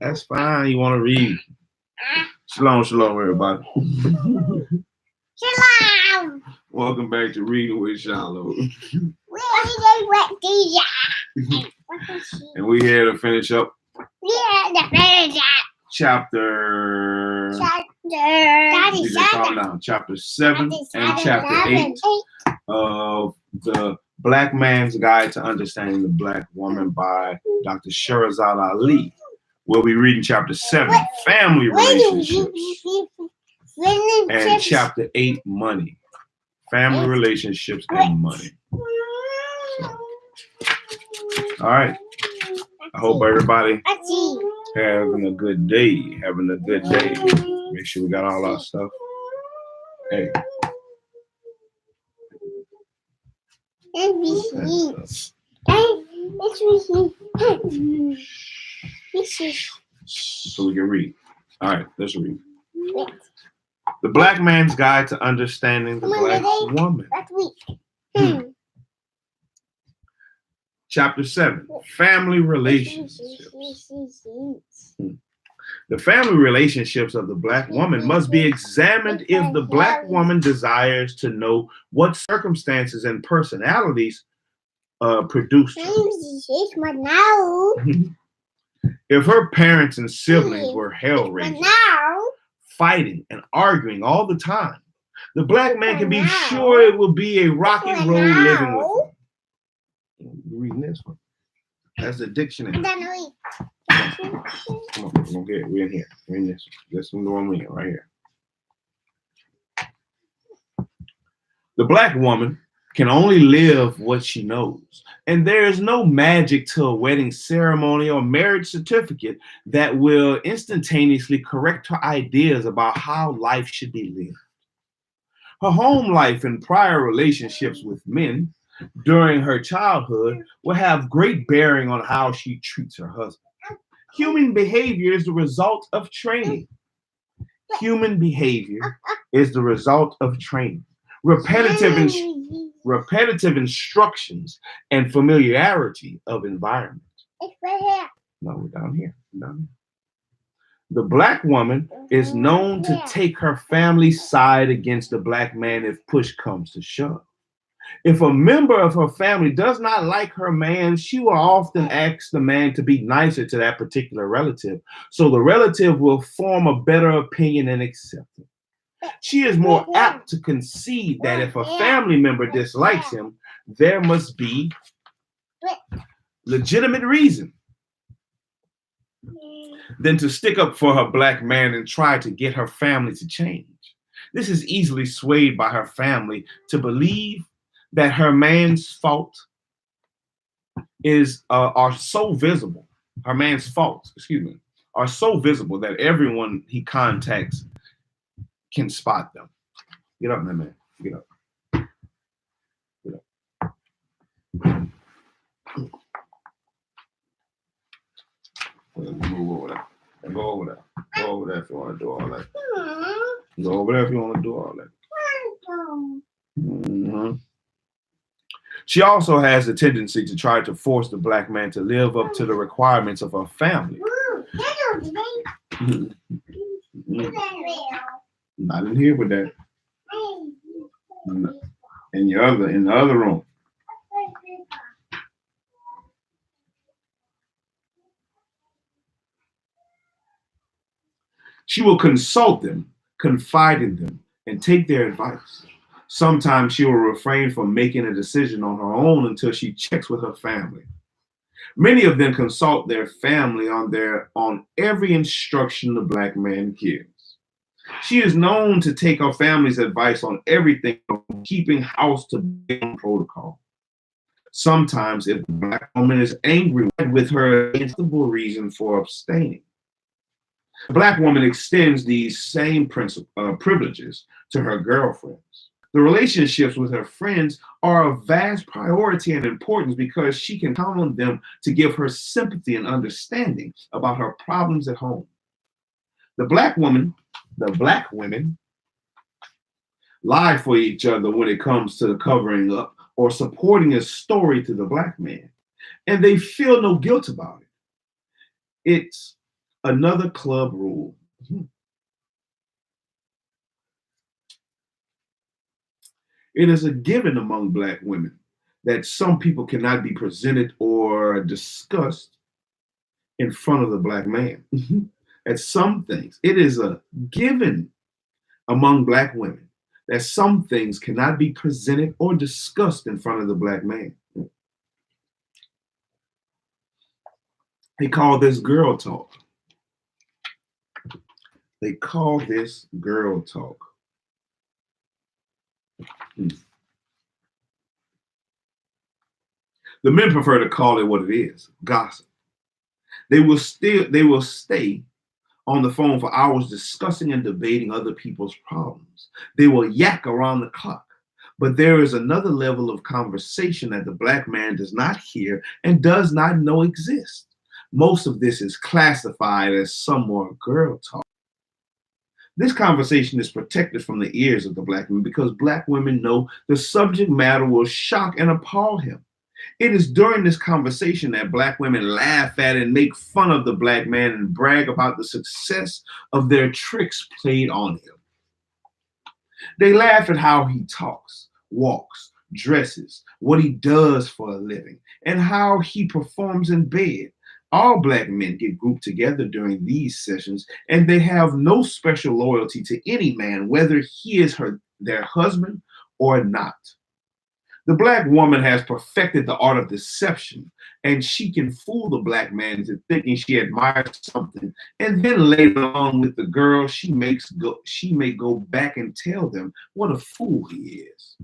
That's fine. You want to read? Shalom, shalom, everybody. Shalom. Welcome back to Reading with Shilo. And we here to finish up chapter. Chapter 7 and chapter 8 of the Black Man's Guide to Understanding the Black Woman by Dr. Shahrazad Ali. We'll be reading chapter 7, Family Relationships, and chapter 8, Money. Family Relationships and Money. So, all right. I hope everybody having a good day. Make sure we got all our stuff. Hey. So we can read. All right, let's read. The Black Man's Guide to Understanding the Black Woman. Chapter 7, Family Relationships. The family relationships of the Black woman must be examined if the Black woman desires to know what circumstances and personalities produced her. If her parents and siblings were hell-raisers, fighting and arguing all the time, the Black man can be sure it will be a rocky road living with her. Reading this one. That's the dictionary. Come on, we're in here. We're in this. This is the one we're in right here. The Black woman can only live what she knows, and there is no magic to a wedding ceremony or marriage certificate that will instantaneously correct her ideas about how life should be lived. Her home life and prior relationships with men during her childhood will have great bearing on how she treats her husband. Human behavior is the result of training. Human behavior is the result of training. Repetitive instructions and familiarity of environment. No, we're down here. The Black woman is known to take her family's side against the Black man if push comes to shove. If a member of her family does not like her man, she will often ask the man to be nicer to that particular relative, so the relative will form a better opinion and accept him. She is more apt to concede that if a family member dislikes him, there must be legitimate reason than to stick up for her Black man and try to get her family to change. This is easily swayed by her family to believe that her man's faults are so visible. Her man's faults, are so visible that everyone he contacts can spot them. Get up, my man. Get up. Get up. Move over there. And go over there. Go over there if you want to do all that. Go over there if you want to do all that. Mm-hmm. She also has a tendency to try to force the Black man to live up to the requirements of her family. Not in here with that. In the other room. She will consult them, confide in them, and take their advice. Sometimes she will refrain from making a decision on her own until she checks with her family. Many of them consult their family on every instruction the Black man gives. She is known to take her family's advice on everything from keeping house to protocol. Sometimes, if the Black woman is angry with her, instinctive reason for abstaining. The Black woman extends these same privileges to her girlfriends. The relationships with her friends are of vast priority and importance because she can count on them to give her sympathy and understanding about her problems at home. The Black women lie for each other when it comes to the covering up or supporting a story to the Black man, and they feel no guilt about it. It's Another club rule. It is a given among Black women that some people cannot be presented or discussed in front of the Black man. At some things, it is a given among Black women that some things cannot be presented or discussed in front of the Black man. They call this girl talk. They call this girl talk. The men prefer to call it what it is, gossip. They will stay on the phone for hours discussing and debating other people's problems. They will yak around the clock. But there is another level of conversation that the Black man does not hear and does not know exists. Most of this is classified as some more girl talk. This conversation is protected from the ears of the Black men because Black women know the subject matter will shock and appall him. It is during this conversation that Black women laugh at and make fun of the Black man and brag about the success of their tricks played on him. They laugh at how he talks, walks, dresses, what he does for a living, and how he performs in bed. All Black men get grouped together during these sessions, and they have no special loyalty to any man, whether he is their husband or not. The Black woman has perfected the art of deception, and she can fool the Black man into thinking she admires something, and then later on with the girl, she may go back and tell them what a fool he is.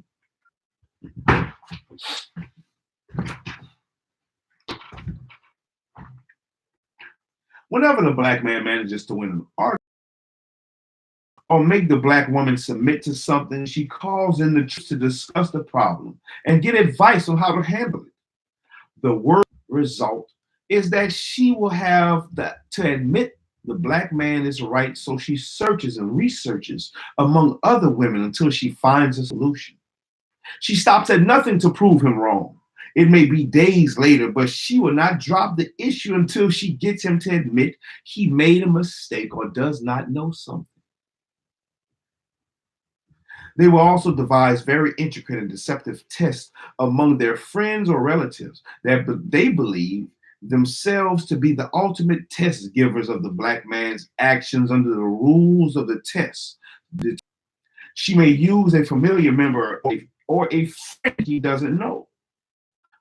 Whenever the Black man manages to win an argument or make the Black woman submit to something, she calls in the troops to discuss the problem and get advice on how to handle it. The worst result is that she will have to admit the Black man is right, so she searches and researches among other women until she finds a solution. She stops at nothing to prove him wrong. It may be days later, but she will not drop the issue until she gets him to admit he made a mistake or does not know something. They will also devise very intricate and deceptive tests among their friends or relatives that they believe themselves to be the ultimate test givers of the Black man's actions under the rules of the test. She may use a familiar member or a friend he doesn't know.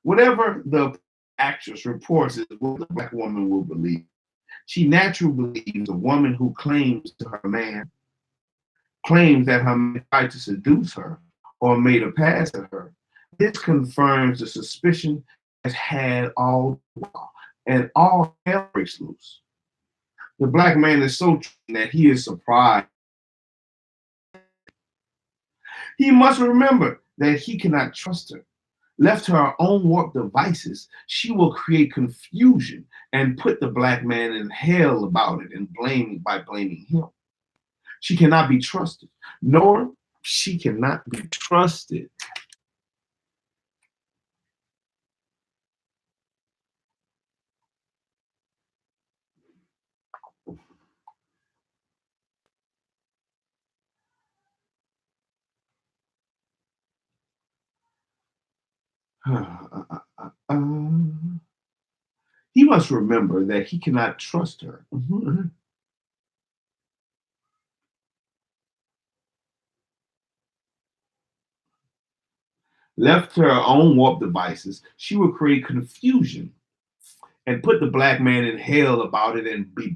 Whatever the actress reports is what the Black woman will believe. She naturally believes a woman who claims that her man tried to seduce her or made a pass at her. This confirms the suspicion has had all the while, and all hell breaks loose. The Black man is so trained that he is surprised. He must remember that he cannot trust her. Left to her own warped devices, she will create confusion and put the Black man in hell about it and by blaming him. She cannot be trusted, nor she cannot be trusted. He must remember that he cannot trust her. Left to her own warped devices, she will create confusion and put the Black man in hell about it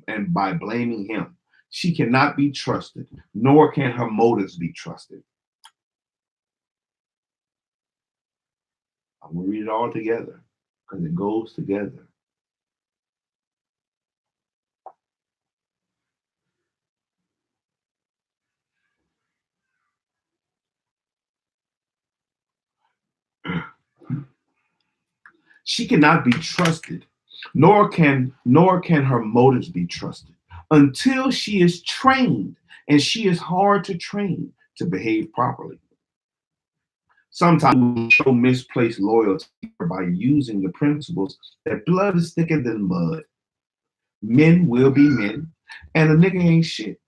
and by blaming him. She cannot be trusted, nor can her motives be trusted. I'm going to read it all together because it goes together. She cannot be trusted, nor can her motives be trusted until she is trained, and she is hard to train to behave properly. Sometimes we will show misplaced loyalty by using the principles that blood is thicker than mud. Men will be men, and a nigga ain't shit.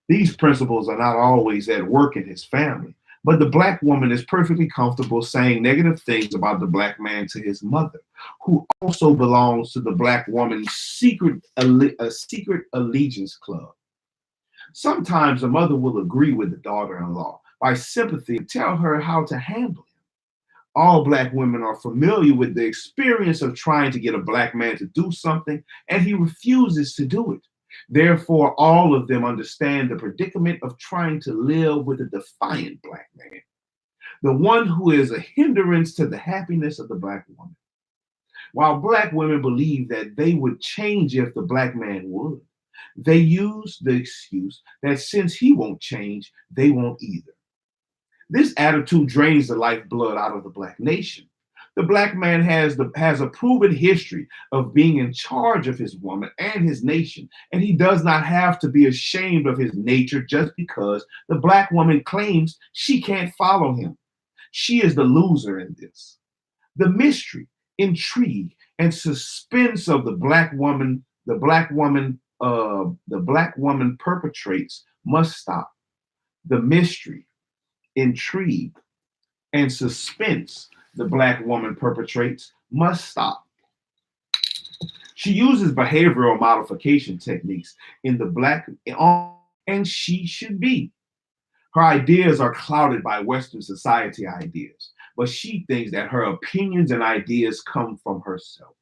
These principles are not always at work in his family, but the black woman is perfectly comfortable saying negative things about the black man to his mother, who also belongs to the black woman's secret allegiance club. Sometimes the mother will agree with the daughter-in-law by sympathy and tell her how to handle him. All black women are familiar with the experience of trying to get a black man to do something and he refuses to do it. Therefore, all of them understand the predicament of trying to live with a defiant black man, the one who is a hindrance to the happiness of the black woman. While black women believe that they would change if the black man would, they use the excuse that since he won't change, they won't either. This attitude drains the lifeblood out of the black nation. The black man has a proven history of being in charge of his woman and his nation, and he does not have to be ashamed of his nature just because the black woman claims she can't follow him. She is the loser in this. The mystery, intrigue, and suspense of the black woman perpetrates must stop. The mystery, intrigue, and suspense the black woman perpetrates must stop. She uses behavioral modification techniques in the black, and she should be. Her ideas are clouded by Western society ideas, but she thinks that her opinions and ideas come from herself.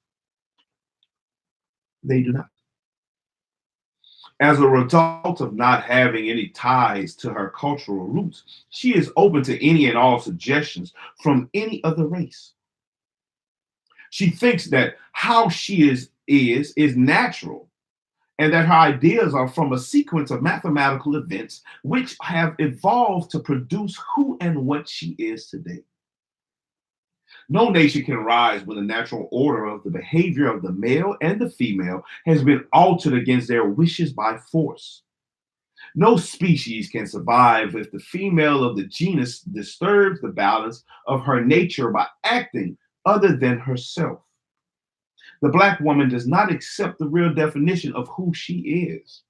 They do not. As a result of not having any ties to her cultural roots, she is open to any and all suggestions from any other race. She thinks that how she is natural and that her ideas are from a sequence of mathematical events which have evolved to produce who and what she is today. No nation can rise when the natural order of the behavior of the male and the female has been altered against their wishes by force. No species can survive if the female of the genus disturbs the balance of her nature by acting other than herself. The black woman does not accept the real definition of who she is.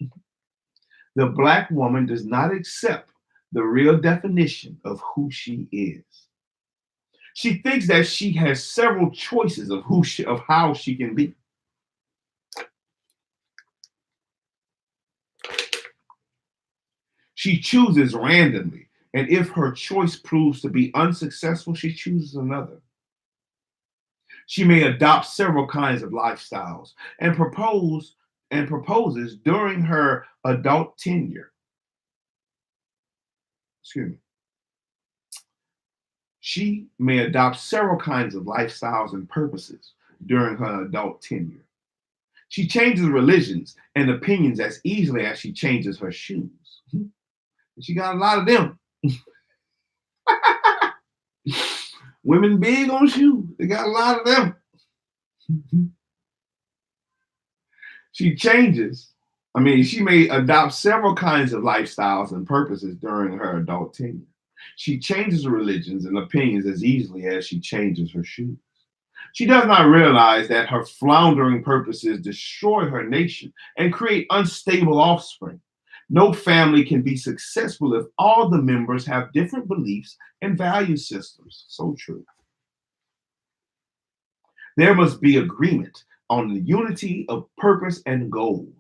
The black woman does not accept the real definition of who she is. She thinks that she has several choices of how she can be. She chooses randomly, and if her choice proves to be unsuccessful, she chooses another. She may adopt several kinds of lifestyles and proposes during her adult tenure. Excuse me. She may adopt several kinds of lifestyles and purposes during her adult tenure. She changes religions and opinions as easily as she changes her shoes. She got a lot of them. Women big on shoes. They got a lot of them. She may adopt several kinds of lifestyles and purposes during her adult tenure. She changes religions and opinions as easily as she changes her shoes. She does not realize that her floundering purposes destroy her nation and create unstable offspring. No family can be successful if all the members have different beliefs and value systems. So true. There must be agreement on the unity of purpose and goals.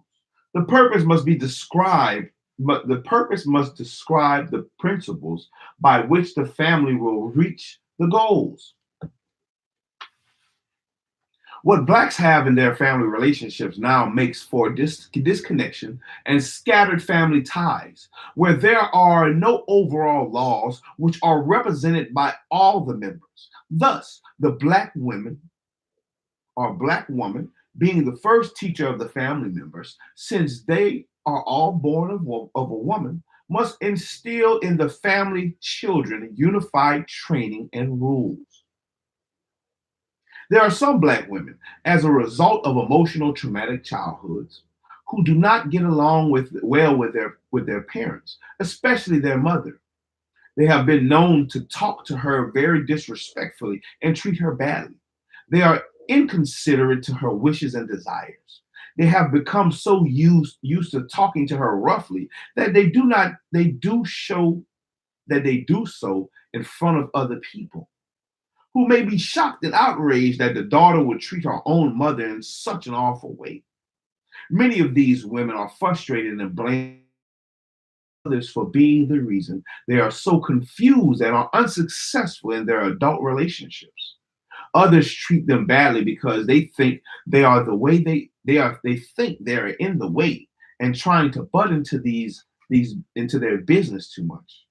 The purpose must be described, but the purpose must describe the principles by which the family will reach the goals. What blacks have in their family relationships now makes for disconnection and scattered family ties, where there are no overall laws which are represented by all the members. Thus, the black women or black woman being the first teacher of the family members, since they are all born of a woman, must instill in the family children unified training and rules. There are some black women, as a result of emotional traumatic childhoods, who do not get along with their parents, especially their mother. They have been known to talk to her very disrespectfully and treat her badly. They are inconsiderate to her wishes and desires. They have become so used to talking to her roughly that they do show that they do so in front of other people, who may be shocked and outraged that the daughter would treat her own mother in such an awful way. Many of these women are frustrated and blame others for being the reason they are so confused and are unsuccessful in their adult relationships. Others treat them badly because they think they are the way they think they're in the way and trying to butt into these into their business too much.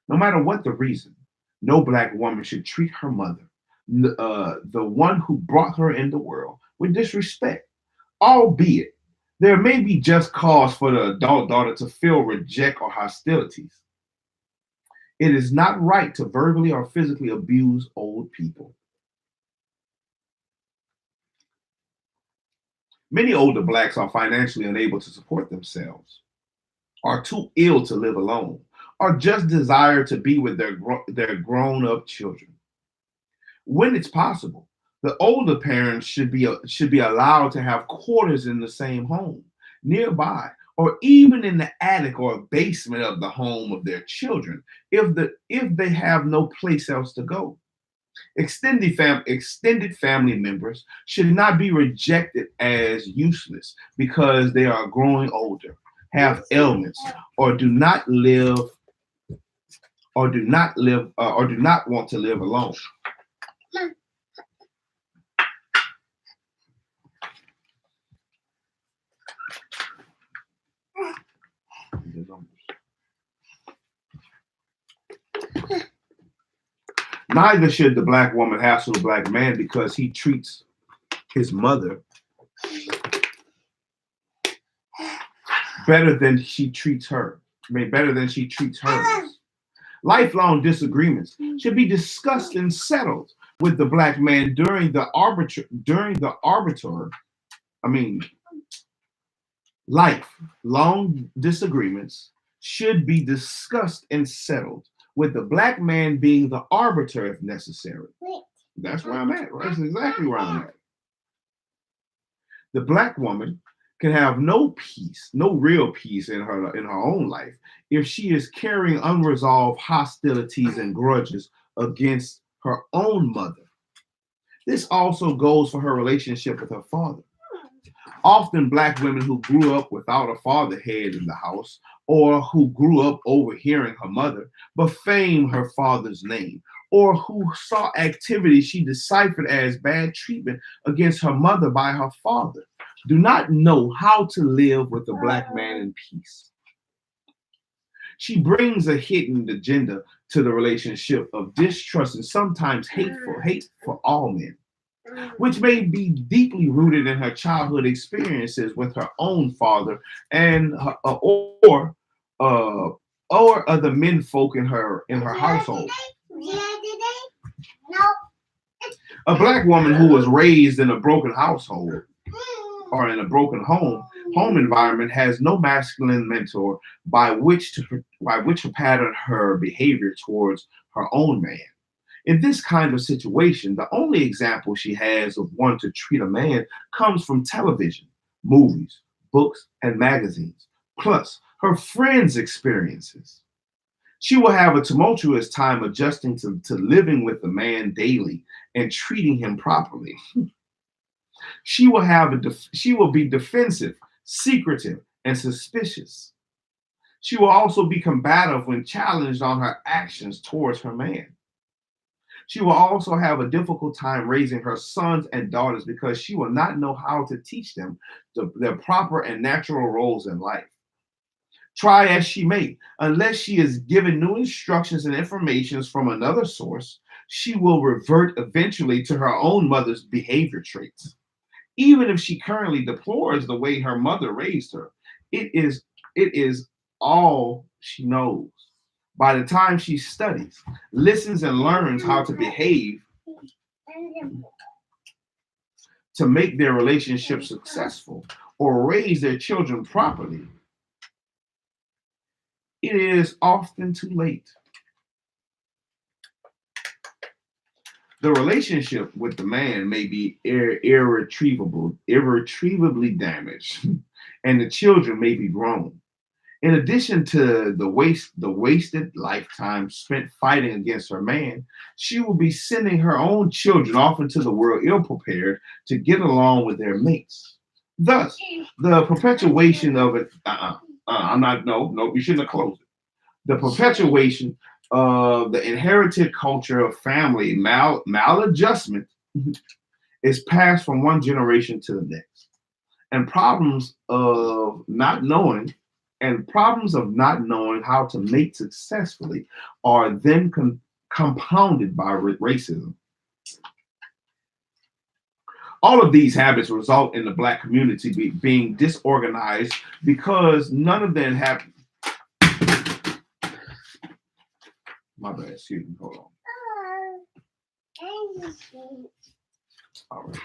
No matter what the reason, no black woman should treat her mother, the one who brought her in the world, with disrespect, albeit there may be just cause for the adult daughter to feel reject or hostilities. It is not right to verbally or physically abuse old people. Many older blacks are financially unable to support themselves, are too ill to live alone, or just desire to be with their grown up children. When it's possible, the older parents should be allowed to have quarters in the same home, nearby, or even in the attic or basement of the home of their children, if they have no place else to go. Extended family members should not be rejected as useless because they are growing older, have ailments, or do not want to live alone. Neither should the black woman hassle the black man because he treats his mother better than she treats her. Better than she treats hers. Lifelong disagreements should be discussed and settled with the black man I mean, lifelong disagreements should be discussed and settled with the black man being the arbiter if necessary. That's where I'm at. Right? That's exactly where I'm at. The black woman can have no peace, no real peace in her own life if she is carrying unresolved hostilities and grudges against her own mother. This also goes for her relationship with her father. Often black women who grew up without a father head in the house or who grew up overhearing her mother but fame her father's name or who saw activities she deciphered as bad treatment against her mother by her father do not know how to live with the black man in peace. She brings a hidden agenda to the relationship of distrust and sometimes hate for all men, which may be deeply rooted in her childhood experiences with her own father and or other men folk in her household. A black woman who was raised in a broken household or in a broken home environment has no masculine mentor by which to pattern her behavior towards her own man. In this kind of situation, the only example she has of one to treat a man comes from television, movies, books, and magazines, plus her friends' experiences. She will have a tumultuous time adjusting to living with the man daily and treating him properly. She will be defensive, secretive, and suspicious. She will also be combative when challenged on her actions towards her man. She will also have a difficult time raising her sons and daughters because she will not know how to teach them their proper and natural roles in life. Try as she may, unless she is given new instructions and information from another source, she will revert eventually to her own mother's behavior traits. Even if she currently deplores the way her mother raised her, it is all she knows. By the time she studies, listens, and learns how to behave to make their relationship successful or raise their children properly, it is often too late. The relationship with the man may be irretrievably damaged, and the children may be grown. In addition to the wasted lifetime spent fighting against her man, she will be sending her own children off into the world ill prepared to get along with their mates. Thus, the perpetuation of it. I'm not. No, no. You shouldn't have closed it. The perpetuation of the inherited culture of family maladjustment is passed from one generation to the next, and problems of not knowing how to mate successfully are then compounded by racism. All of these habits result in the Black community being disorganized because none of them have. My bad, excuse me, hold on. All right.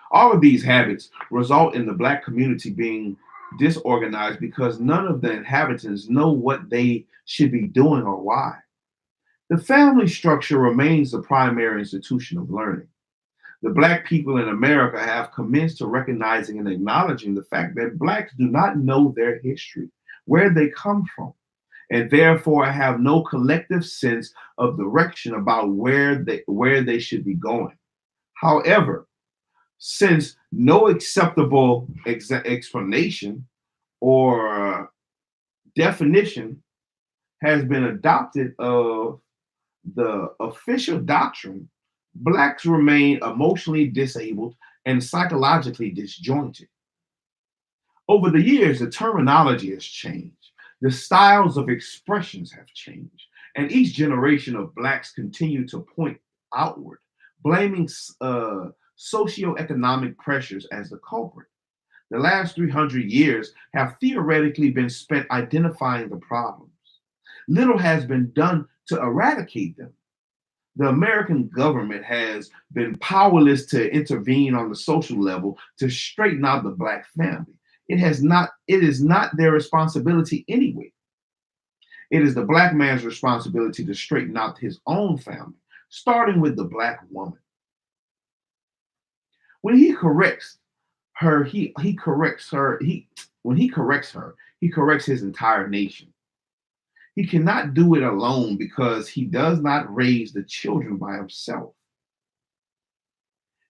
All of these habits result in the Black community being disorganized because none of the inhabitants know what they should be doing or why. The family structure remains the primary institution of learning. The Black people in America have commenced to recognizing and acknowledging the fact that Blacks do not know their history, where they come from, and therefore have no collective sense of direction about where they should be going. However, since no acceptable explanation or definition has been adopted of the official doctrine, Blacks remain emotionally disabled and psychologically disjointed. Over the years, the terminology has changed. The styles of expressions have changed, and each generation of Blacks continue to point outward, blaming socioeconomic pressures as the culprit. The last 300 years have theoretically been spent identifying the problems. Little has been done to eradicate them. The American government has been powerless to intervene on the social level to straighten out the Black family. It is not their responsibility anyway. It is the Black man's responsibility to straighten out his own family, starting with the Black woman. When he corrects her, he corrects her. When he corrects her, he corrects his entire nation. He cannot do it alone because he does not raise the children by himself.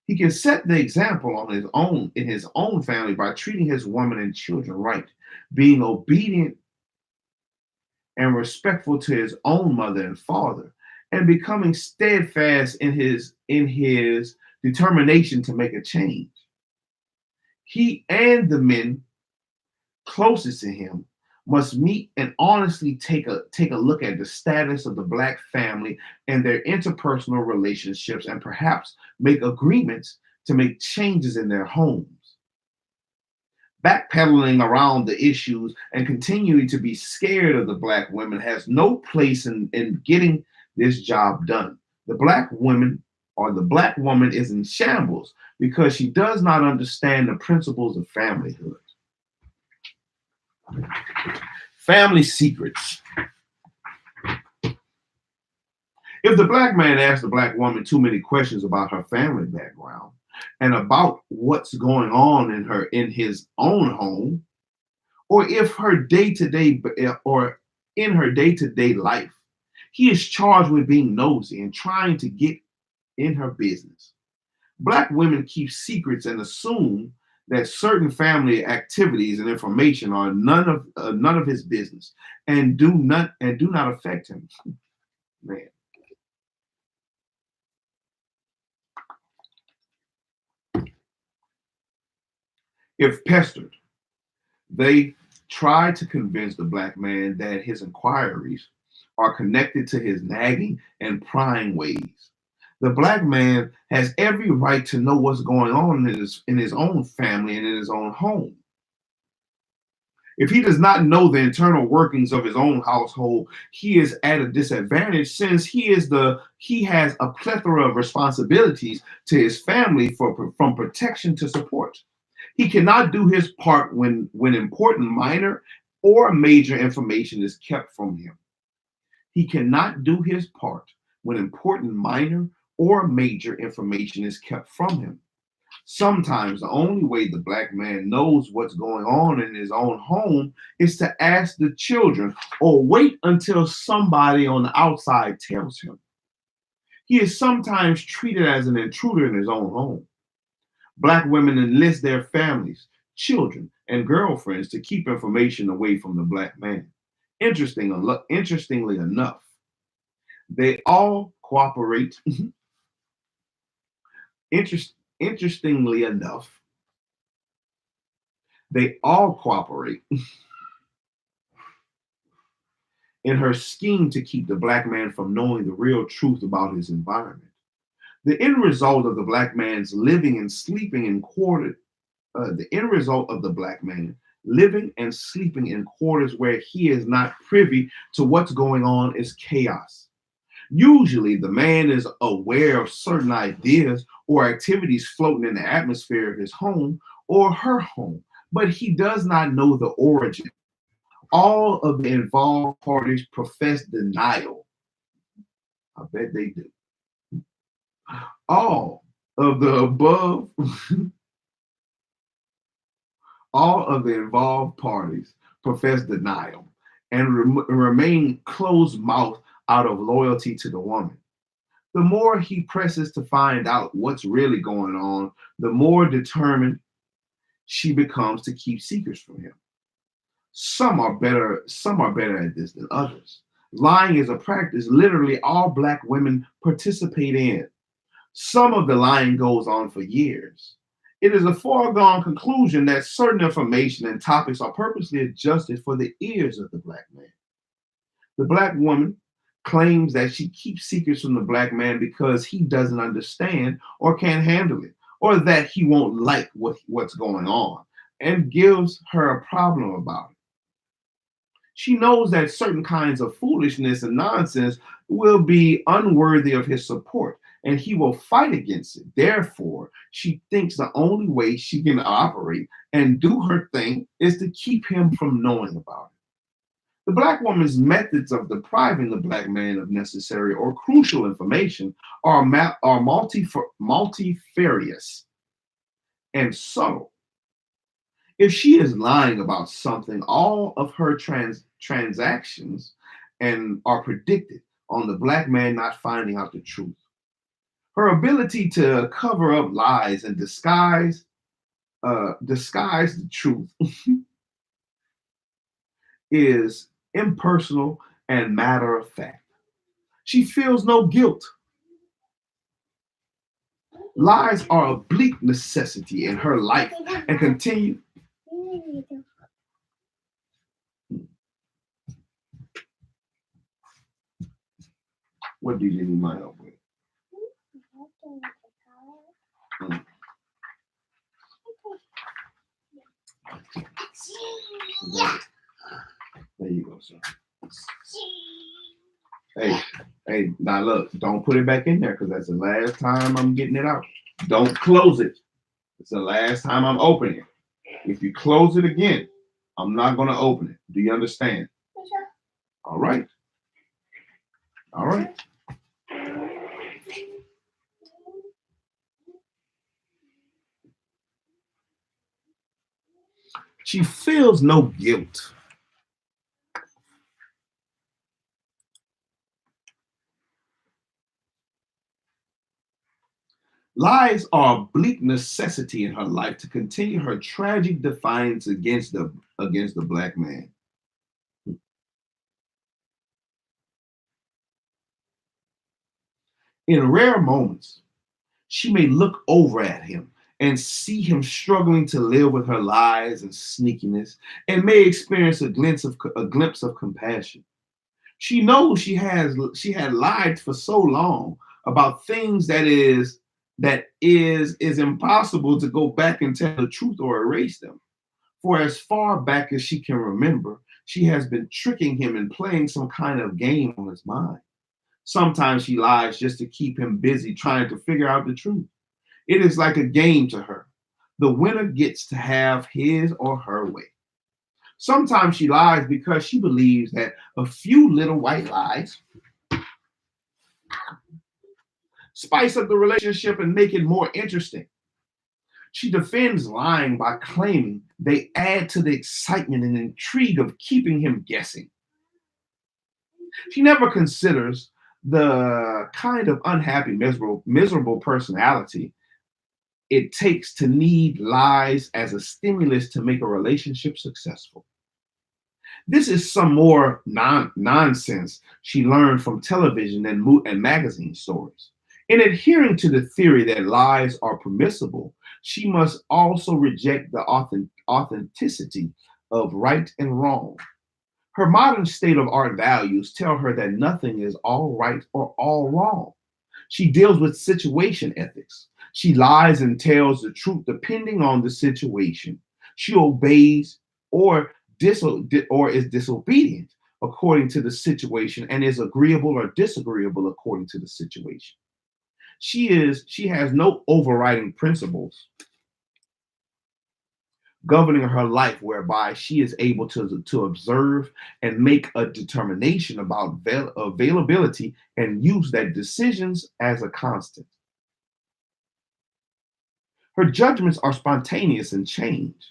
He can set the example in his own family by treating his woman and children right, being obedient and respectful to his own mother and father, and becoming steadfast in his determination to make a change. He and the men closest to him must meet and honestly take a look at the status of the Black family and their interpersonal relationships, and perhaps make agreements to make changes in their homes. Backpedaling around the issues and continuing to be scared of the Black women has no place in getting this job done. The Black woman is in shambles because she does not understand the principles of familyhood. Family secrets. If the Black man asks the Black woman too many questions about her family background and about what's going on in his own home, or in her day-to-day life, he is charged with being nosy and trying to get in her business. Black women keep secrets and assume that certain family activities and information are none of his business and do not affect him. Man. If pestered, they try to convince the Black man that his inquiries are connected to his nagging and prying ways. The Black man has every right to know what's going on in his own family and in his own home. If he does not know the internal workings of his own household, he is at a disadvantage since he has a plethora of responsibilities to his family from protection to support. He cannot do his part when important minor or major information is kept from him. He cannot do his part when important minor or major information is kept from him. Sometimes the only way the black man knows what's going on in his own home is to ask the children or wait until somebody on the outside tells him. He is sometimes treated as an intruder in his own home. Black women enlist their families, children, and girlfriends to keep information away from the black man. Interestingly enough, they all cooperate. Interestingly enough, they all cooperate in her scheme to keep the black man from knowing the real truth about his environment. The end result of the black man's living and sleeping in quarters, the end result of the black man living and sleeping in quarters where he is not privy to what's going on is chaos. Usually, the man is aware of certain ideas or activities floating in the atmosphere of his home or her home, but he does not know the origin. All of the involved parties profess denial. I bet they do. All of the above, all of the involved parties profess denial and remain closed-mouthed out of loyalty to the woman. The more he presses to find out what's really going on, the more determined she becomes to keep secrets from him. Some are better at this than others. Lying is a practice literally all black women participate in. Some of the lying goes on for years. It is a foregone conclusion that certain information and topics are purposely adjusted for the ears of the black man. The black woman claims that she keeps secrets from the black man because he doesn't understand or can't handle it, or that he won't like what's going on, and gives her a problem about it. She knows that certain kinds of foolishness and nonsense will be unworthy of his support, and he will fight against it. Therefore, she thinks the only way she can operate and do her thing is to keep him from knowing about it. The black woman's methods of depriving the black man of necessary or crucial information are multifarious and subtle. If she is lying about something, all of her transactions and are predicted on the black man not finding out the truth. Her ability to cover up lies and disguise the truth is impersonal and matter of fact. She feels no guilt. Lies are a bleak necessity in her life and continue. What do you need my help with? There you go, sir. Hey, now look, don't put it back in there because that's the last time I'm getting it out. Don't close it. It's the last time I'm opening it. If you close it again, I'm not going to open it. Do you understand? Sure. All right. All right. She feels no guilt. Lies are a bleak necessity in her life to continue her tragic defiance against the black man. In rare moments, she may look over at him and see him struggling to live with her lies and sneakiness, and may experience a glimpse of compassion. She knows she had lied for so long about things that is impossible to go back and tell the truth or erase them. For as far back as she can remember, she has been tricking him and playing some kind of game on his mind. Sometimes she lies just to keep him busy trying to figure out the truth. It is like a game to her. The winner gets to have his or her way. Sometimes she lies because she believes that a few little white lies spice up the relationship and make it more interesting. She defends lying by claiming they add to the excitement and intrigue of keeping him guessing. She never considers the kind of unhappy, miserable personality it takes to need lies as a stimulus to make a relationship successful. This is some more nonsense she learned from television and magazine stories. In adhering to the theory that lies are permissible, she must also reject the authenticity of right and wrong. Her modern state of art values tell her that nothing is all right or all wrong. She deals with situation ethics. She lies and tells the truth depending on the situation. She obeys or is disobedient according to the situation and is agreeable or disagreeable according to the situation. She has no overriding principles governing her life whereby she is able to observe and make a determination about availability and use that decisions as a constant. Her judgments are spontaneous and change.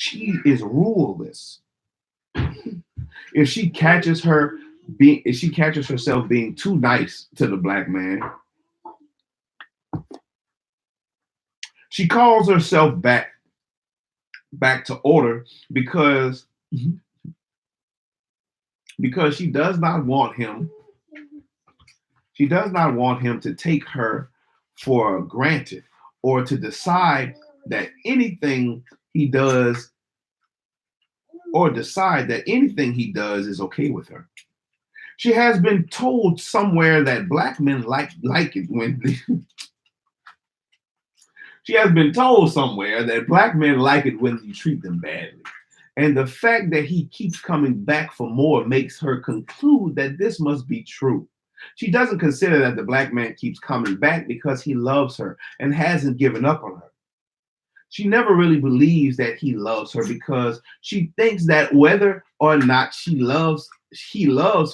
She is ruleless. If she catches herself being too nice to the black man, she calls herself back to order because she does not want him to take her for granted or to decide that anything he does is okay with her. She has been told somewhere that black men like it when she has been told somewhere that black men like it when you treat them badly. And the fact that he keeps coming back for more makes her conclude that this must be true. She doesn't consider that the black man keeps coming back because he loves her and hasn't given up on her. She never really believes that he loves her because she thinks that whether or not he loves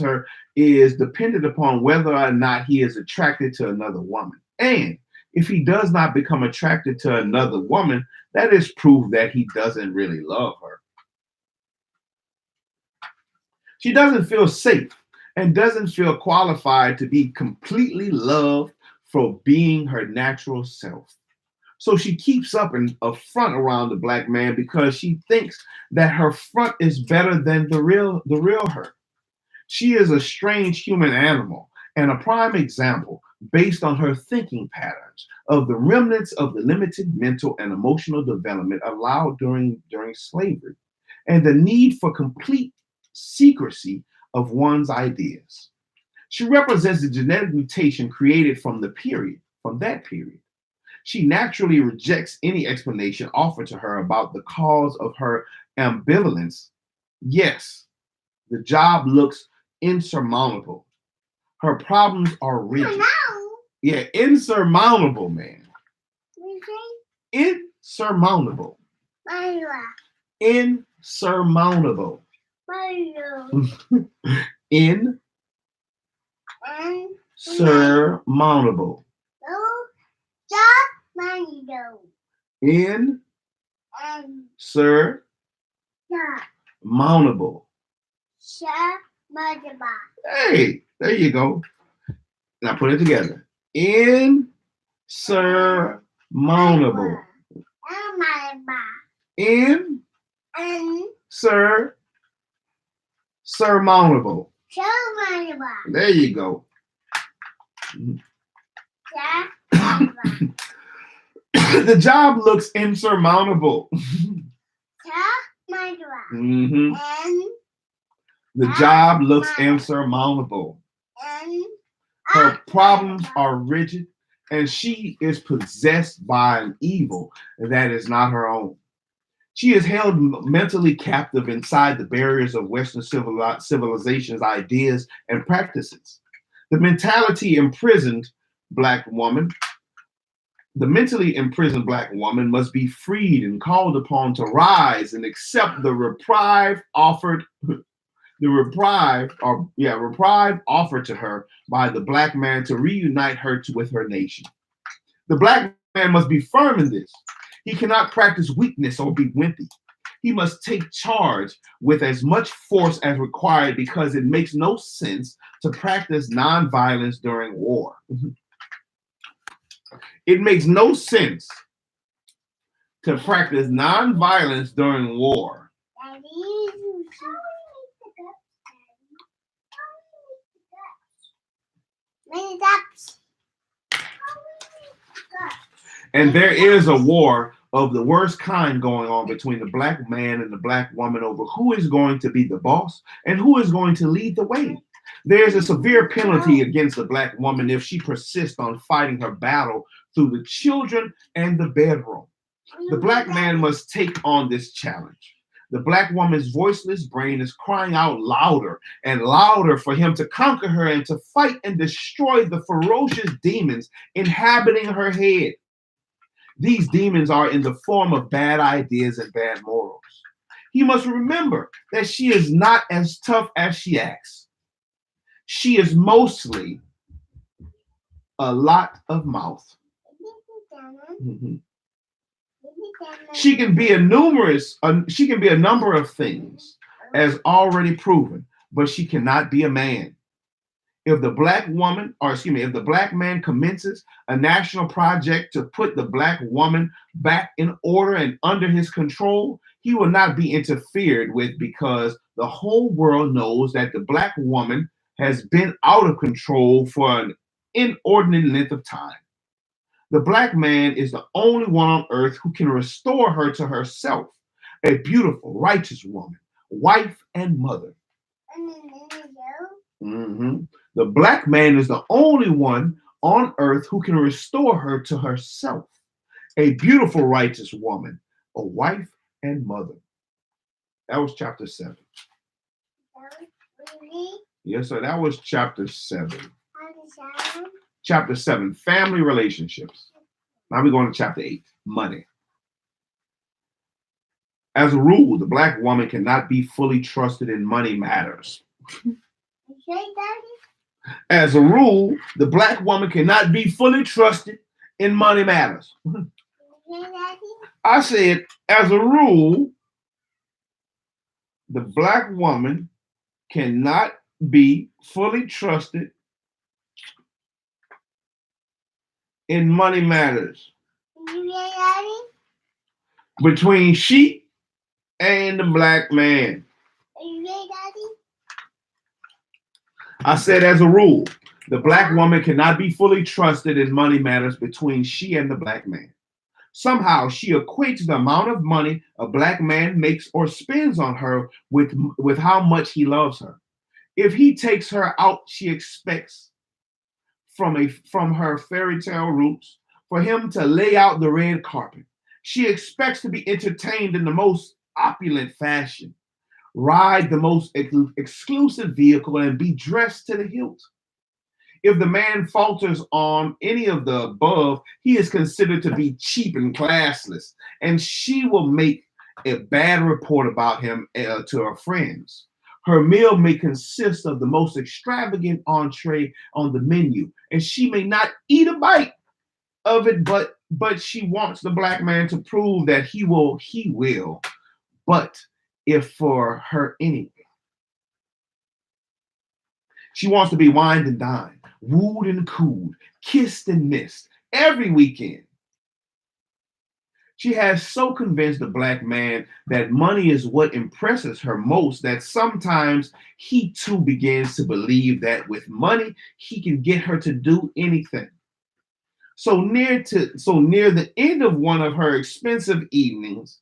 her is dependent upon whether or not he is attracted to another woman. And if he does not become attracted to another woman, that is proof that he doesn't really love her. She doesn't feel safe and doesn't feel qualified to be completely loved for being her natural self. So she keeps up a front around the black man because she thinks that her front is better than the real her. She is a strange human animal and a prime example based on her thinking patterns of the remnants of the limited mental and emotional development allowed during slavery and the need for complete secrecy of one's ideas. She represents the genetic mutation created from that period. She naturally rejects any explanation offered to her about the cause of her ambivalence. Yes, the job looks insurmountable. Her problems are rigid. Yeah, insurmountable, man. Insurmountable. Insurmountable. Insurmountable. Insurmountable. Hey, there you go. Now put it together. Insurmountable. Insurmountable. There you go. The job looks insurmountable. Mm-hmm. The job looks insurmountable. Her problems are rigid, and she is possessed by an evil that is not her own. She is held mentally captive inside the barriers of Western civilization's ideas and practices. The mentality imprisoned black woman The mentally imprisoned black woman must be freed and called upon to rise and accept the reprieve offered to her by the black man to reunite her with her nation. The black man must be firm in this. He cannot practice weakness or be wimpy. He must take charge with as much force as required because it makes no sense to practice nonviolence during war. It makes no sense to practice nonviolence during war. And there is a war of the worst kind going on between the black man and the black woman over who is going to be the boss and who is going to lead the way. There's a severe penalty against the black woman if she persists on fighting her battle through the children and the bedroom. The black man must take on this challenge. The black woman's voiceless brain is crying out louder and louder for him to conquer her and to fight and destroy the ferocious demons inhabiting her head. These demons are in the form of bad ideas and bad morals. He must remember that she is not as tough as she acts. She is mostly a lot of mouth. Mm-hmm. She can be a number of things, as already proven, but she cannot be a man. If the black man commences a national project to put the black woman back in order and under his control, he will not be interfered with because the whole world knows that the black woman has been out of control for an inordinate length of time. The black man is the only one on earth who can restore her to herself, a beautiful, righteous woman, wife and mother. Mm-hmm. The black man is the only one on earth who can restore her to herself, a beautiful, righteous woman, a wife and mother. That was chapter 7. Yes, sir. That was chapter 7. Chapter 7, family relationships. Now we're going to chapter 8, money. As a rule, the black woman cannot be fully trusted in money matters. As a rule, the black woman cannot be fully trusted in money matters. I said, as a rule, the black woman cannot be fully trusted in money matters between she and the black man. I said, as a rule, the black woman cannot be fully trusted in money matters between she and the black man. Somehow she equates the amount of money a black man makes or spends on her with how much he loves her. If he takes her out, she expects from her fairy tale roots for him to lay out the red carpet. She expects to be entertained in the most opulent fashion, ride the most exclusive vehicle, and be dressed to the hilt. If the man falters on any of the above, he is considered to be cheap and classless, and she will make a bad report about him to her friends. Her meal may consist of the most extravagant entree on the menu, and she may not eat a bite of it, but she wants the black man to prove that he will, but if for her anyway. She wants to be wined and dined, wooed and cooed, kissed and missed every weekend. She has so convinced the black man that money is what impresses her most that sometimes he too begins to believe that with money he can get her to do anything. So near the end of one of her expensive evenings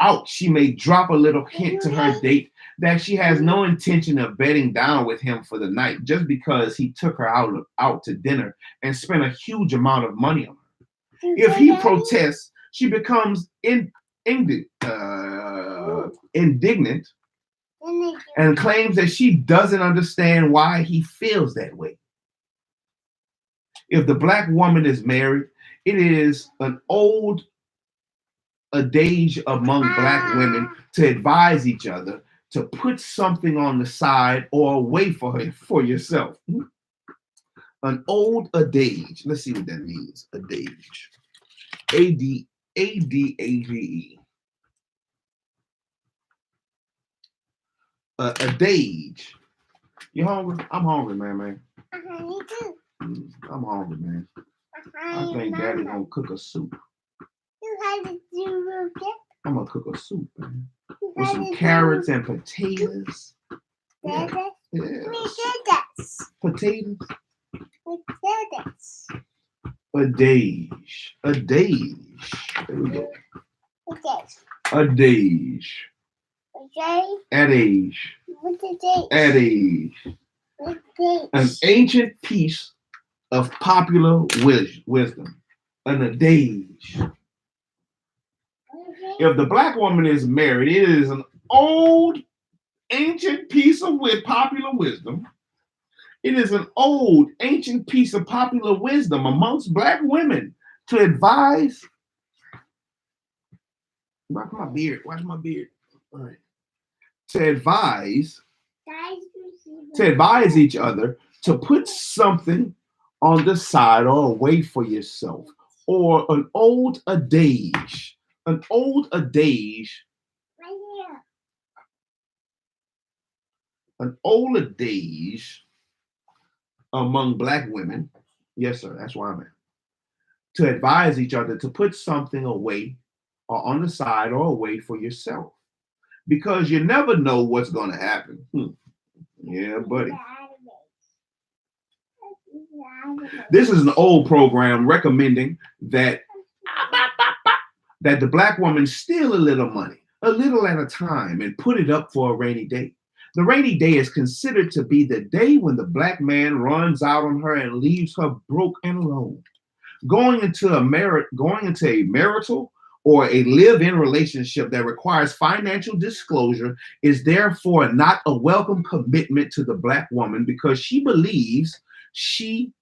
out, she may drop a little hint to her date that she has no intention of bedding down with him for the night just because he took her out to dinner and spent a huge amount of money on her. If he protests, she becomes indignant and claims that she doesn't understand why he feels that way. If the black woman is married, it is an old adage among black women to advise each other to put something on the side or away for yourself. An old adage. Let's see what that means. Adage. Adage. Adage. You hungry? I'm hungry, man. Me too. I'm hungry, man. I think Daddy gonna cook a soup. You had to do it. I'm gonna cook a soup, man. With some carrots and potatoes. Yeah. Yes. Potatoes. Potatoes. Adage. Adage. There we go. Adage. Adage. Adage. An ancient piece of popular wisdom. An adage. If the black woman is married, it is an old, ancient piece of popular wisdom. It is an old, ancient piece of popular wisdom amongst black women to advise. Watch my beard. Watch my beard. All right. To advise each other to put something on the side or away for yourself, or an old adage. An old adage. An old adage among black women. Yes, sir. That's where I'm at. To advise each other to put something away or on the side or away for yourself. Because you never know what's going to happen. Yeah, buddy. This is an old program recommending that the black woman steal a little money, a little at a time, and put it up for a rainy day. The rainy day is considered to be the day when the black man runs out on her and leaves her broke and alone. Going into a marital or a live-in relationship that requires financial disclosure is therefore not a welcome commitment to the black woman, because she believes she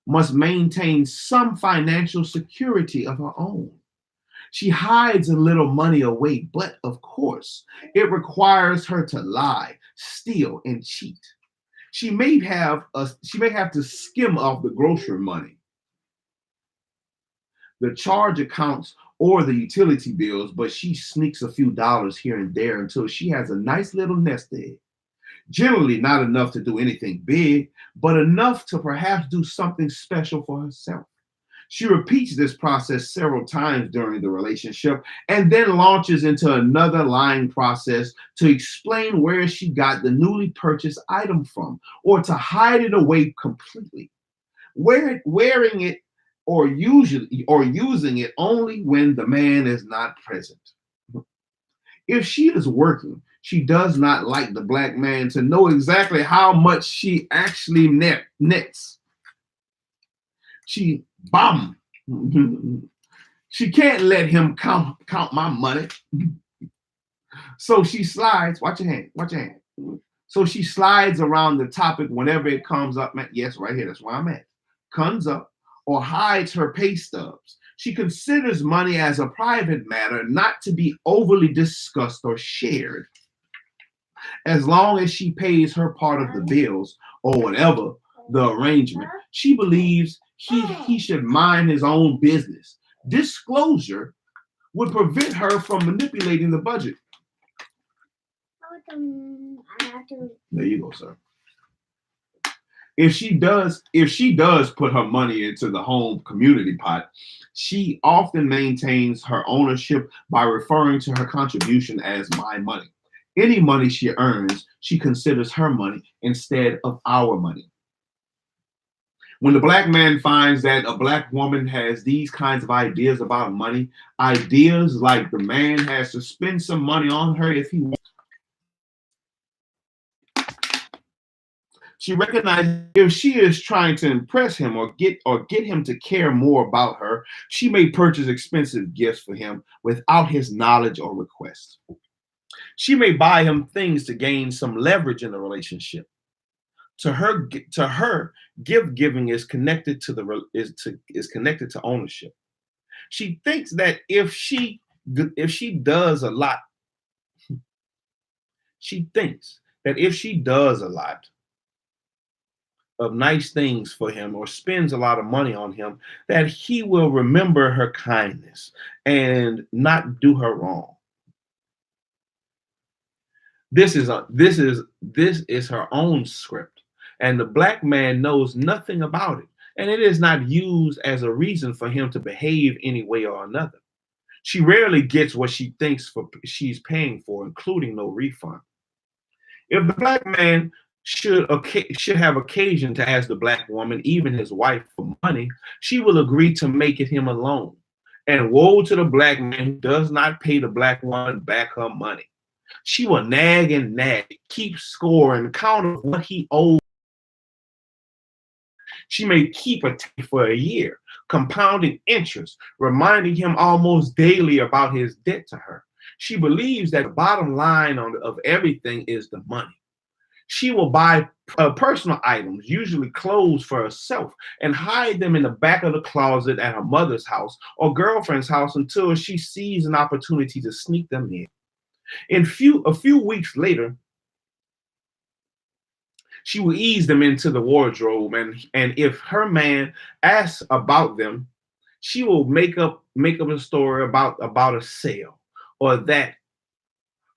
must maintain some financial security of her own. She hides a little money away, but of course, it requires her to lie, steal, and cheat. She may have to skim off the grocery money, the charge accounts, or the utility bills, but she sneaks a few dollars here and there until she has a nice little nest egg. Generally not enough to do anything big, but enough to perhaps do something special for herself. She repeats this process several times during the relationship and then launches into another lying process to explain where she got the newly purchased item from, or to hide it away completely, wearing it or using it only when the man is not present. If she is working, she does not like the black man to know exactly how much she actually nets. She can't let him count my money. So she slides. Watch your hand. So she slides around the topic whenever it comes up. Yes, right here. That's where I'm at. Comes up or hides her pay stubs. She considers money as a private matter, not to be overly discussed or shared. As long as she pays her part of the bills or whatever the arrangement, she believes he should mind his own business. Disclosure would prevent her from manipulating the budget. There you go, sir. If she does put her money into the home community pot, she often maintains her ownership by referring to her contribution as my money. Any money she earns, she considers her money instead of our money. When the black man finds that a black woman has these kinds of ideas about money, ideas like the man has to spend some money on her if he wants. She recognizes if she is trying to impress him or get him to care more about her, she may purchase expensive gifts for him without his knowledge or request. She may buy him things to gain some leverage in the relationship. To her, gift giving is connected to is connected to ownership. She thinks that if she does a lot, she thinks that if she does a lot of nice things for him or spends a lot of money on him, that he will remember her kindness and not do her wrong. This is her own script, and the black man knows nothing about it, and it is not used as a reason for him to behave any way or another. She rarely gets what she thinks she's paying for, including no refund. If the black man should have occasion to ask the black woman, even his wife, for money, she will agree to make it him alone. And woe to the black man who does not pay the black woman back her money. She will nag and nag, keep score and count of what he owes. She may keep a tape for a year, compounding interest, reminding him almost daily about his debt to her. She believes that the bottom line of everything is the money. She will buy personal items, usually clothes for herself, and hide them in the back of the closet at her mother's house or girlfriend's house until she sees an opportunity to sneak them in. A few weeks later, she will ease them into the wardrobe, and if her man asks about them, she will make up a story about a sale, or that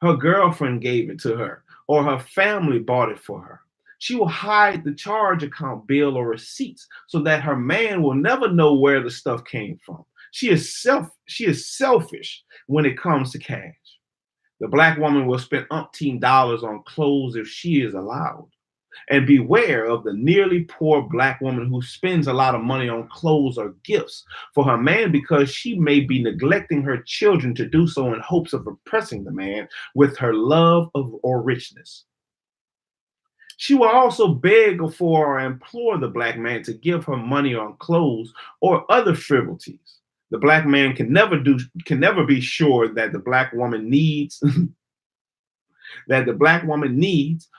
her girlfriend gave it to her, or her family bought it for her. She will hide the charge account bill or receipts so that her man will never know where the stuff came from. She is selfish when it comes to cash. The black woman will spend umpteen dollars on clothes if she is allowed. And beware of the nearly poor black woman who spends a lot of money on clothes or gifts for her man because she may be neglecting her children to do so in hopes of impressing the man with her love or richness. She will also beg for or implore the black man to give her money on clothes or other frivolities. The black man can never be sure that the black woman needs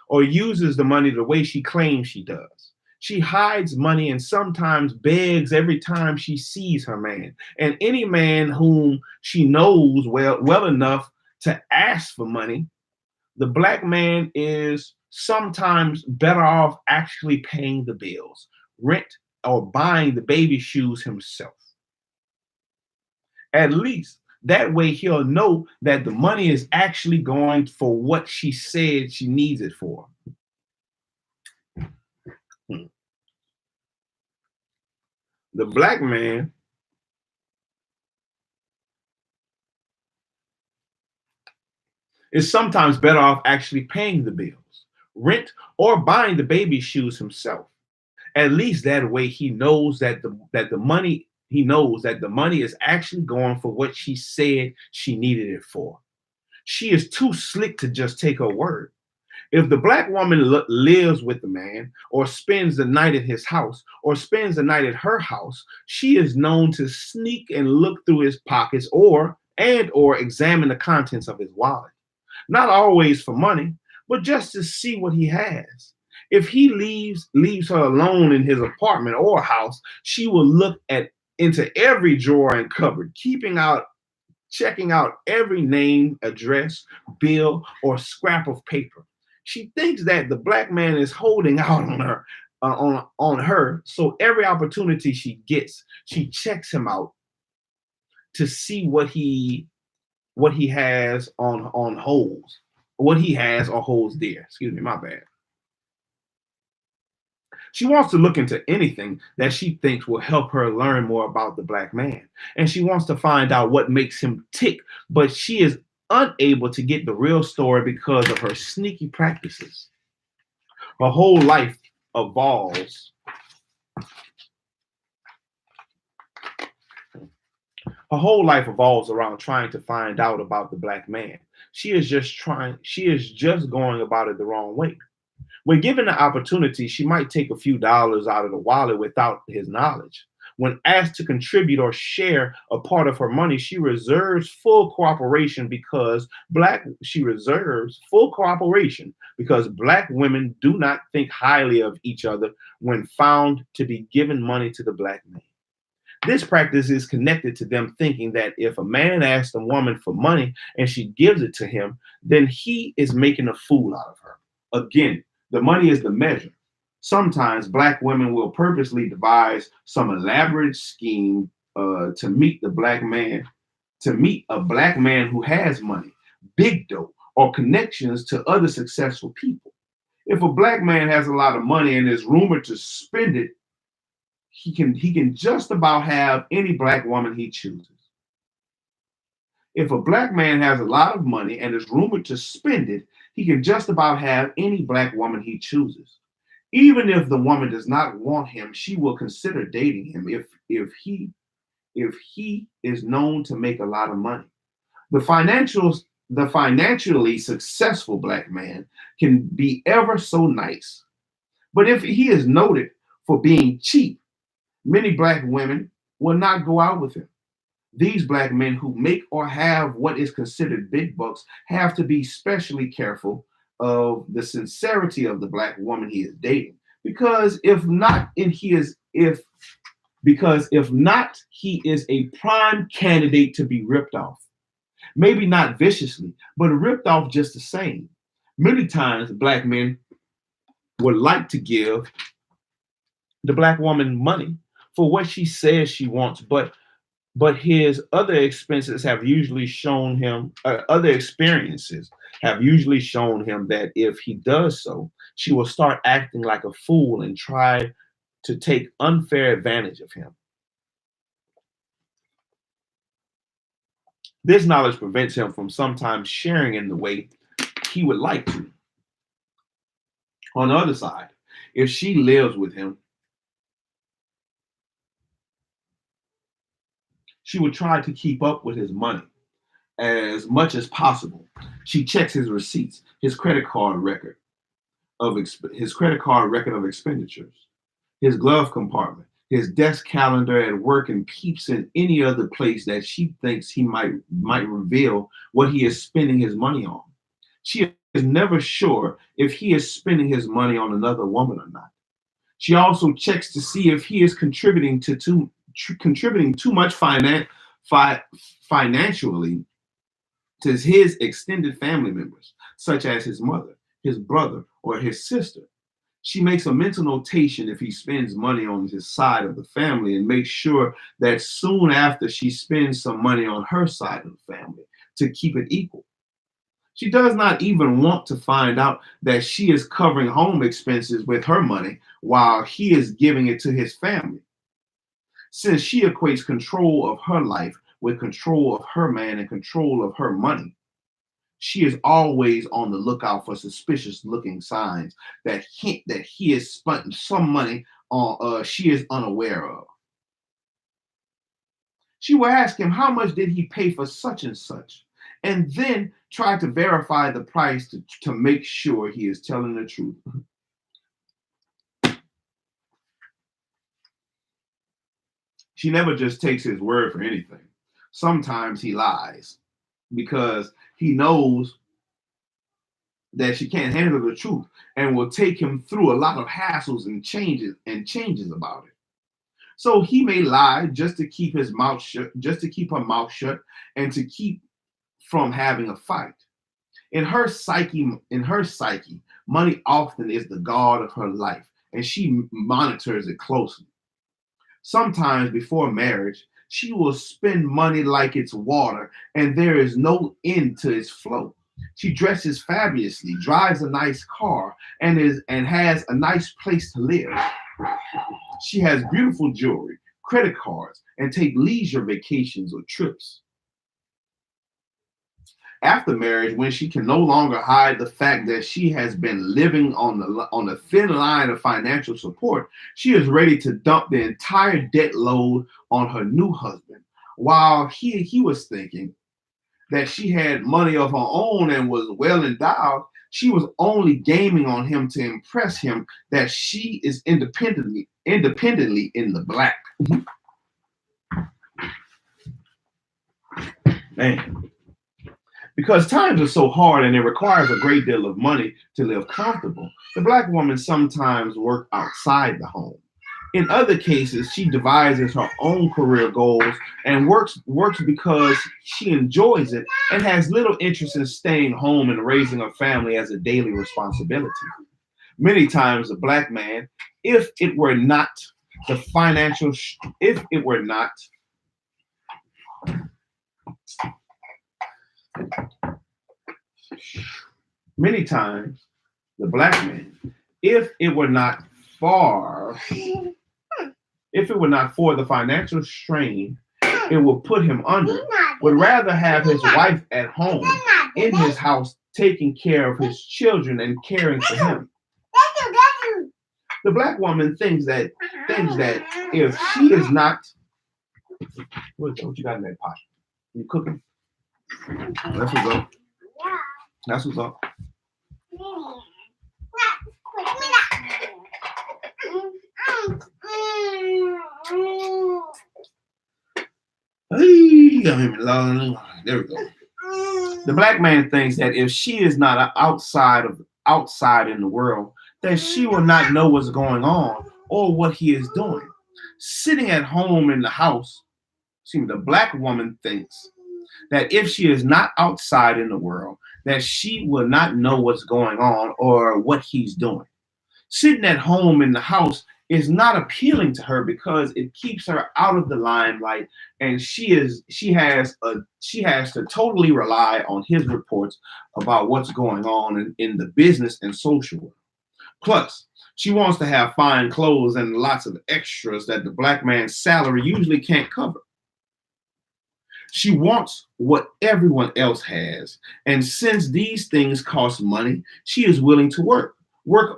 or uses the money the way she claims she does. She hides money and sometimes begs every time she sees her man. And any man whom she knows well enough to ask for money, the black man is sometimes better off actually paying the bills, rent, or buying the baby shoes himself. At least that way he'll know that the money is actually going for what she said she needs it for. The black man is sometimes better off actually paying the bills, rent, or buying the baby shoes himself. At least that way he knows that the money is actually going for what she said she needed it for. She is too slick to just take her word. If the black woman lives with the man or spends the night at his house or spends the night at her house, she is known to sneak and look through his pockets or examine the contents of his wallet. Not always for money, but just to see what he has. If he leaves her alone in his apartment or house, she will look into every drawer and cupboard, checking out every name, address, bill, or scrap of paper. She thinks that the black man is holding out on her, so every opportunity she gets, she checks him out to see what he has on holds, what he has or holds there. Excuse me, my bad. She wants to look into anything that she thinks will help her learn more about the black man. And she wants to find out what makes him tick, but she is unable to get the real story because of her sneaky practices. Her whole life evolves. Her whole life evolves around trying to find out about the black man. She is just going about it the wrong way. When given the opportunity, she might take a few dollars out of the wallet without his knowledge. When asked to contribute or share a part of her money, she reserves full cooperation because black women do not think highly of each other when found to be giving money to the black man. This practice is connected to them thinking that if a man asks a woman for money and she gives it to him, then he is making a fool out of her. Again, the money is the measure. Sometimes black women will purposely devise some elaborate scheme to meet a black man who has money, big dough, or connections to other successful people. If a black man has a lot of money and is rumored to spend it, he can just about have any black woman he chooses. If a black man has a lot of money and is rumored to spend it, he can just about have any black woman he chooses. Even if the woman does not want him, she will consider dating him if he is known to make a lot of money. The financially successful black man can be ever so nice, but if he is noted for being cheap, many black women will not go out with him. These black men who make or have what is considered big bucks have to be especially careful of the sincerity of the black woman he is dating, because if not, he is a prime candidate to be ripped off. Maybe not viciously, but ripped off just the same. Many times, black men would like to give the black woman money for what she says she wants, but his other experiences have usually shown him that if he does so, she will start acting like a fool and try to take unfair advantage of him. This knowledge prevents him from sometimes sharing in the way he would like to. On the other side, if she lives with him, she would try to keep up with his money as much as possible. She checks his receipts, his credit card record of expenditures, his glove compartment, his desk calendar at work, and peeps in any other place that she thinks he might reveal what he is spending his money on. She is never sure if he is spending his money on another woman or not. She also checks to see if he is contributing too much financially to his extended family members, such as his mother, his brother, or his sister. She makes a mental notation if he spends money on his side of the family and makes sure that soon after she spends some money on her side of the family to keep it equal. She does not even want to find out that she is covering home expenses with her money while he is giving it to his family. Since she equates control of her life with control of her man and control of her money, she is always on the lookout for suspicious looking signs that hint that he is spending some money on she is unaware of. She will ask him how much did he pay for such and such, and then try to verify the price to make sure he is telling the truth. She never just takes his word for anything. Sometimes he lies because he knows that she can't handle the truth and will take him through a lot of hassles and changes about it. So he may lie just to keep his mouth shut, just to keep her mouth shut, and to keep from having a fight. In her psyche, money often is the god of her life, and she monitors it closely. Sometimes before marriage, she will spend money like it's water, and there is no end to its flow. She dresses fabulously, drives a nice car, and has a nice place to live. She has beautiful jewelry, credit cards, and take leisure vacations or trips. After marriage, when she can no longer hide the fact that she has been living on the thin line of financial support, she is ready to dump the entire debt load on her new husband. While he was thinking that she had money of her own and was well endowed, she was only gaming on him to impress him that she is independently in the black. Man, because times are so hard and it requires a great deal of money to live comfortable, the black woman sometimes works outside the home. In other cases, she devises her own career goals and works because she enjoys it and has little interest in staying home and raising her family as a daily responsibility. Many times, the black man, if it were not the financial, if it were not, many times, the black man, if it were not for, if it were not for the financial strain it would put him under, would rather have his wife at home in his house taking care of his children and caring for him. The black woman thinks that if she is not, what you got in that pot? You cooking? That's what's up. That's what's up. There we go. The black man thinks that if she is not outside in the world, that she will not know what's going on or what he is doing. Sitting at home in the house, see, the black woman thinks that if she is not outside in the world, that she will not know what's going on or what he's doing. Sitting at home in the house is not appealing to her because it keeps her out of the limelight, and she has to totally rely on his reports about what's going on in the business and social world. Plus, she wants to have fine clothes and lots of extras that the black man's salary usually can't cover. She wants what everyone else has, and since these things cost money, she is willing to work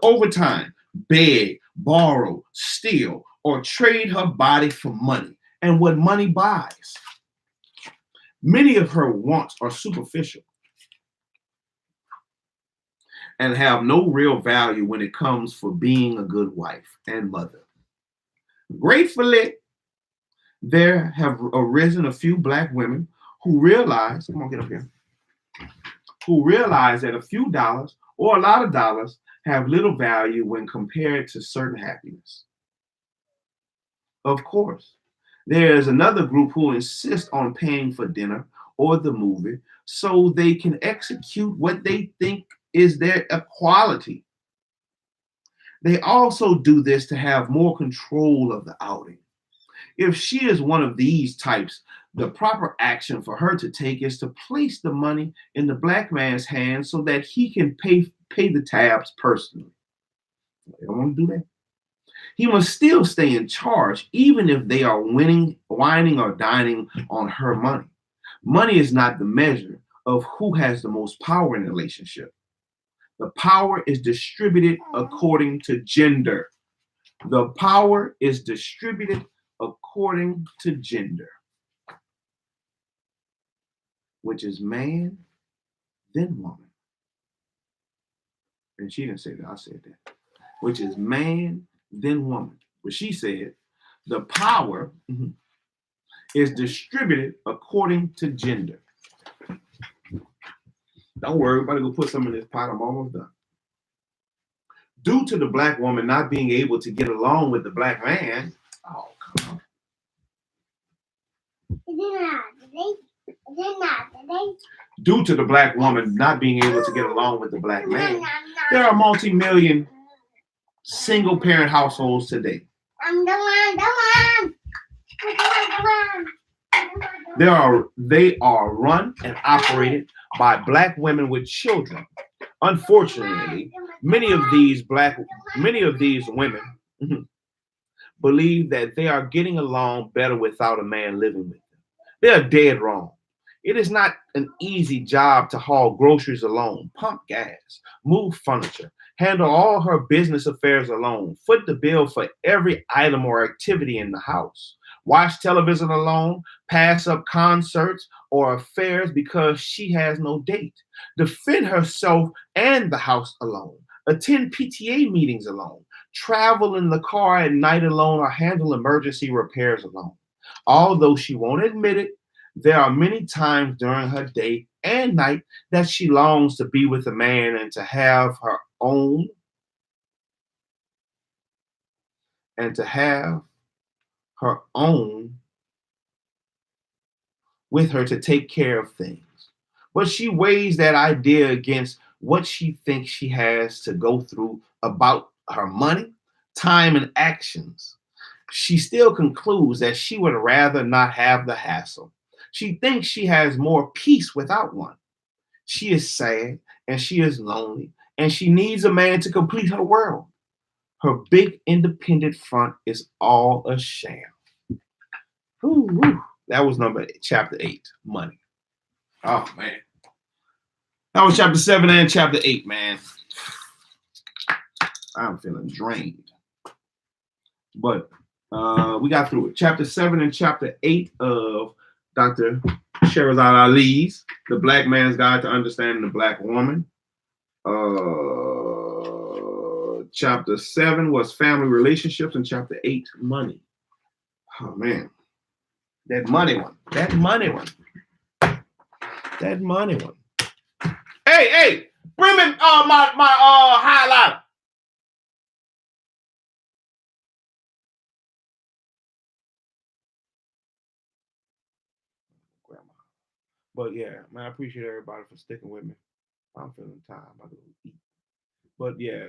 overtime, beg, borrow, steal, or trade her body for money and what money buys. Many of her wants are superficial and have no real value when it comes for being a good wife and mother. Gratefully, there have arisen a few black women who realize, come on, get up here, who realize that a few dollars or a lot of dollars have little value when compared to certain happiness. Of course, there is another group who insist on paying for dinner or the movie so they can execute what they think is their equality. They also do this to have more control of the outing. If she is one of these types, the proper action for her to take is to place the money in the black man's hands so that he can pay the tabs personally. They don't want to do that. He must still stay in charge, even if they are wining or dining on her money. Money is not the measure of who has the most power in a relationship. The power is distributed according to gender. The power is distributed according to gender, which is man, then woman. And she didn't say that, I said that. Which is man, then woman. But she said the power is distributed according to gender. Don't worry, we're about to go put some in this pot. I'm almost done. Due to the black woman not being able to get along with the black man, oh, come on. Due to the black woman not being able to get along with the black man, there are multi-million single-parent households today. They are run and operated by black women with children. Unfortunately, many of these women believe that they are getting along better without a man living with them. They are dead wrong. It is not an easy job to haul groceries alone, pump gas, move furniture, handle all her business affairs alone, foot the bill for every item or activity in the house, watch television alone, pass up concerts or affairs because she has no date, defend herself and the house alone, attend PTA meetings alone, travel in the car at night alone, or handle emergency repairs alone. Although she won't admit it, There are many times during her day and night that she longs to be with a man and to have her own and to have her own with her to take care of things. But she weighs that idea against what she thinks she has to go through about her money, time, and actions. She still concludes that she would rather not have the hassle. She thinks she has more peace without one. She is sad and she is lonely and she needs a man to complete her world. Her big independent front is all a sham. Ooh, ooh. That was chapter 8, money. Oh man. That was chapter 7 and chapter 8, man. I'm feeling drained. But we got through it. Chapter 7 and chapter 8 of Dr. Shahrazad Ali's The Black Man's Guide to Understanding the Black Woman. Chapter 7 was family relationships, and chapter 8, money. Oh man. That money one. That money one. That money one. Hey, bring me my highlighter. Grandma. But yeah, man, I appreciate everybody for sticking with me. I'm feeling tired. I'm about to go eat. But yeah,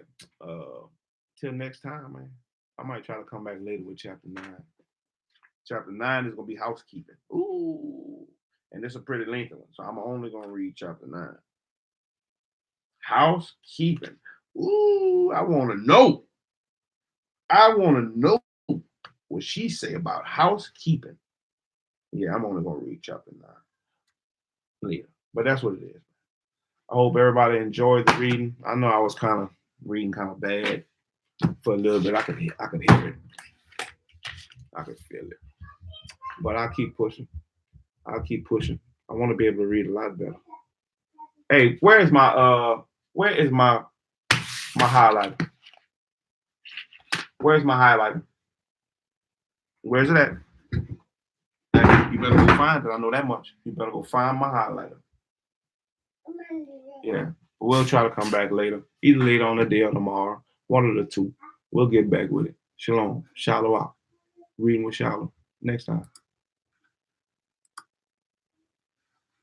till next time, man. I might try to come back later with chapter 9. Chapter 9 is gonna be housekeeping. Ooh. And it's a pretty lengthy one, so I'm only gonna read chapter 9. Housekeeping. Ooh, I wanna know. I wanna know what she say about housekeeping. Yeah, I'm only gonna read chapter 9 later. But that's what it is. I hope everybody enjoyed the reading. I know I was kind of reading kind of bad for a little bit. I could hear it. I could feel it. But I'll keep pushing. I want to be able to read a lot better. Hey, where is my highlighter? Where's my highlighter? Where's it at? Hey, you better go find it. I know that much. You better go find my highlighter. Yeah. We'll try to come back later. Either later on the day or tomorrow. One of the two. We'll get back with it. Shalom. Shalom out. Reading with Shalom. Next time.